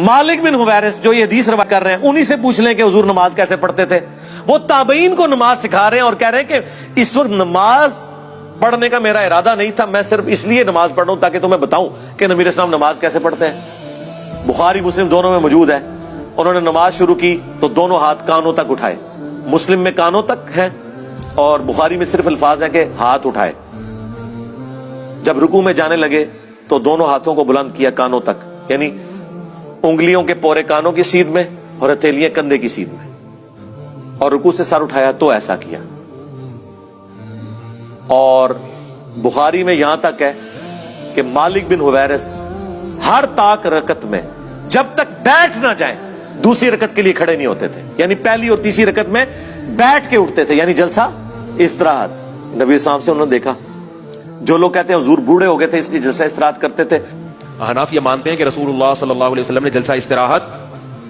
मालिक बिन हुवैरिस जो ये हदीस रवा कर रहे हैं, उन्हीं से पूछ लें कि हुजूर नमाज कैसे पढ़ते थे। वो ताबईन को नमाज सिखा रहे हैं और कह रहे हैं कि इस वक्त नमाज पढ़ने का मेरा इरादा नहीं था, मैं सिर्फ इसलिए नमाज पढ़ रहा हूं ताकि तुम्हें बताऊं कि नबी इस्लाम नमाज कैसे पढ़ते हैं। बुखारी मुस्लिम दोनों में मौजूद है। उन्होंने नमाज शुरू की तो दोनों हाथ कानों तक उठाए। मुस्लिम में कानों तक है और बुखारी में सिर्फ अल्फाज है कि हाथ उठाए। जब रुकू में जाने लगे तो दोनों हाथों को बुलंद किया कानों तक, यानी उंगलियों के पोरे कानों की सीध में और हथेलियां कंधे की सीध में, और रुकू से सर उठाया तो ऐसा किया। और बुखारी में यहां तक है कि मालिक बिन हुवैरिस हर ताक रकत में जब तक बैठ ना जाए दूसरी रकत के लिए खड़े नहीं होते थे, यानी पहली और तीसरी रकत में बैठ के उठते थे, यानी जलसा इस्तराहत। नबी साहब से उन्होंने देखा। जो लोग कहते हैं हुजूर बूढ़े हो गए थे इसलिए जलसा इस्तराहत करते थे, हनाफ ये मानते हैं कि रसूलुल्लाह सल्लल्लाहु अलैहि वसल्लम ने जलसा इस्तराहत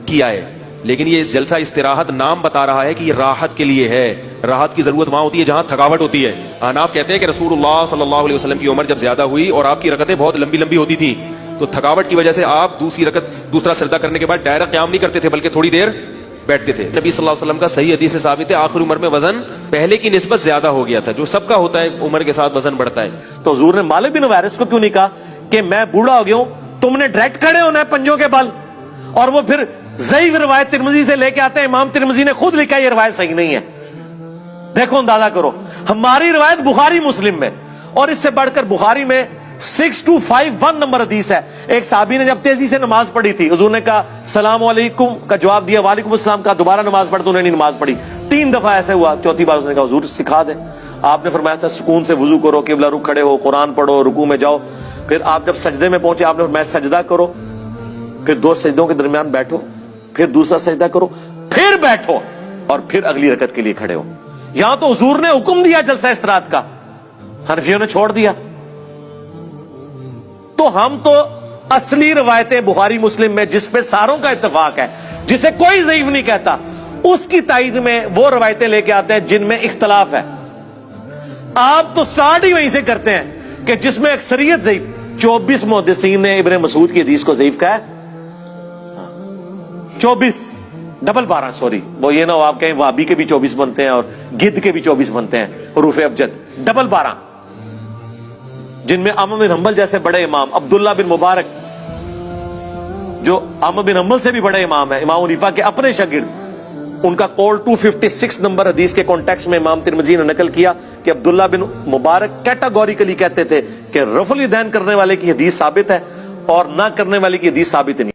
किया है, लेकिन ये इस जलसा इस्तराहत नाम बता रहा है कि ये राहत के लिए है। राहत की जरूरत वहां होती है जहां थकावट होती है। हनाफ कहते हैं कि रसूलुल्लाह सल्लल्लाहु अलैहि वसल्लम की उम्र जब ज्यादा हुई और आपकी रकतें बहुत लंबी लंबी होती थी तो थकावट की वजह से आप दूसरा सजदा करने के बाद डायरेक्ट क़याम नहीं करते थे बल्कि थोड़ी देर बैठते थे। नबी सल्लल्लाहु अलैहि वसल्लम का सही हदीस से साबित है आखिरी उम्र में वजन पहले की निस्बत ज्यादा हो गया था, जो सबका होता है उम्र के साथ वजन बढ़ता है। तो हुजूर ने मालिक बिन हुवैरिस को क्यों नहीं कहा कि मैं बूढ़ा हो गया हूं, तुमने डायरेक्ट खड़े होना है पंजों के बल। और वो फिर ज़ईफ रिवायत तिरमिज़ी से लेके आते हैं, इमाम तिरमिज़ी ने खुद लिखा ये रिवायत सही नहीं है। देखो अंदाजा करो, हमारी रिवायत बुखारी मुस्लिम में, और इससे बढ़कर बुखारी में 6251 नंबर हदीस है। एक साहबी ने जब तेजी से नमाज पढ़ी थी, हुजूर ने कहा सलाम अलैकुम का जवाब दिया, वालेकुम अस्सलाम का, दोबारा नमाज पढ़ तो उन्होंने नहीं नमाज पढ़ी। 3 दफा ऐसे हुआ, चौथी बार उसने कहा हुजूर सिखा दे। आपने फरमाया था सुकून से वुजू करो, किबला रुख खड़े हो, कुरान पढ़ो, रुकू में जाओ। फिर आप जब सजदे में पहुंचे आपने फरमाया सजदा करो, फिर 2 सजदों के दरमियान बैठो, फिर दूसरा सजदा करो, फिर बैठो और फिर अगली रकत के लिए खड़े हो। यहां तो हुजूर ने हुक्म दिया जलसा इस्तराहत का, हनफियों ने छोड़ दिया। तो हम तो असली रवायतें बुखारी मुस्लिम में जिस पे सारों का इत्तेफाक है, जिसे कोई ज़ईफ नहीं कहता, उसकी ताईद में वो रवायतें लेके आते हैं जिनमें इख्तलाफ है। आप तो स्टार्ट ही वहीं से करते हैं कि जिसमें अक्सरियत ज़ईफ। 24 मुहद्दिसीन ने इब्न मसूद की हदीस को ज़ईफ कहा है। 24 डबल 12, सॉरी, वो ये ना हो आप कहें वहाबी के भी 24 बनते हैं और गिद्ध के भी 24 बनते हैं, हुरूफ अबजद। डबल 12 जिनमें अहमद बिन हंबल जैसे बड़े इमाम, अब्दुल्ला बिन मुबारक जो अहमद बिन हंबल से भी बड़े इमाम है, इमाम हनीफा के अपने शागिर्द, उनका कॉल 256 नंबर हदीस के कॉन्टेक्स्ट में इमाम तिरमिज़ी ने नकल किया कि अब्दुल्ला बिन मुबारक कैटेगोरिकली कहते थे कि रफ़ुल यदैन करने वाले की हदीस साबित है और ना करने वाले की हदीस साबित नहीं।